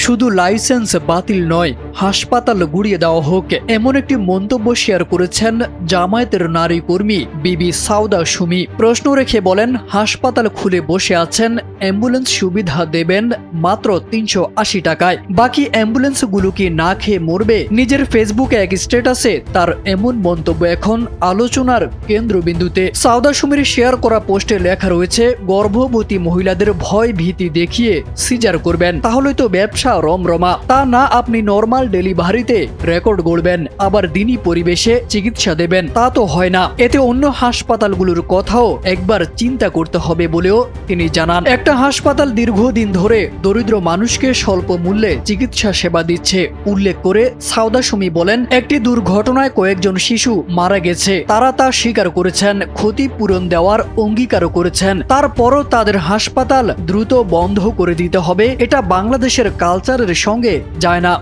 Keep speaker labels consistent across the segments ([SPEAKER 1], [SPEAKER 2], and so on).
[SPEAKER 1] শুধু লাইসেন্স বাতিল নয়, হাসপাতাল গুড়িয়ে দেওয়া হোক, এমন একটি মন্তব্য শেয়ার করেছেন জামায়াতের নারী কর্মী বিবি সাউদা সুমি। প্রশ্ন রেখে বলেন, হাসপাতাল খুলে বসে আছেন, অ্যাম্বুলেন্স সুবিধা দেবেন মাত্র ৩৮০ টাকায়, বাকি অ্যাম্বুলেন্সগুলো কি না খেয়ে মরবে? নিজের ফেসবুকে এক স্ট্যাটাসে তার এমন মন্তব্য এখন আলোচনার কেন্দ্রবিন্দুতে। সাউদা সুমির শেয়ার করা পোস্টে লেখা রয়েছে, গর্ভবতী মহিলাদের ভয় ভীতি দেখিয়ে সিজার করবেন, তাহলে তো ব্যবসা রমরমা। তা না আপনি নর্মাল ডেলিভারিতে রেকর্ড গড়বেন, আবার দিনই পরিবেশে চিকিৎসা দেবেন, তা তো হয় না। এতে অন্য হাসপাতালগুলোর কথাও একবার চিন্তা করতে হবে বলেও তিনি জানান। একটা হাসপাতাল দীর্ঘদিন ধরে দরিদ্র মানুষকে স্বল্প মূল্যে চিকিৎসা সেবা দিচ্ছে উল্লেখ করে সাউদা সুমি বলেন, একটি দুর্ঘটনায় কয়েকজন শিশু মারা গেছে, তারা তা স্বীকার করেছেন, ক্ষতিপূরণ দেওয়ার অঙ্গীকারও করেছেন। তারপরও তাদের হাসপাতাল দ্রুত বন্ধ করে দিতে হবে, এটা বাংলাদেশের কালচারের সঙ্গে যায় না।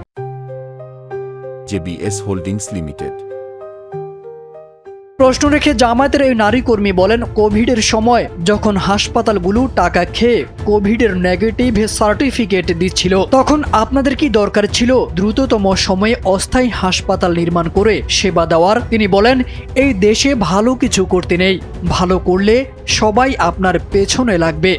[SPEAKER 2] JBS holdings limited.
[SPEAKER 1] প্রশ্ন রেখে জামায়াতের এই নারী কর্মী বলেন, কোভিডের সময় যখন হাসপাতালগুলো টাকা খেয়ে কোভিডের নেগেটিভ সার্টিফিকেট দিচ্ছিল, তখন আপনাদের কি দরকার ছিল দ্রুততম সময়ে অস্থায়ী হাসপাতাল নির্মাণ করে সেবা দেওয়ার? তিনি বলেন, এই দেশে ভালো কিছু করতে নেই, ভালো করলে সবাই আপনার পেছনে লাগবে।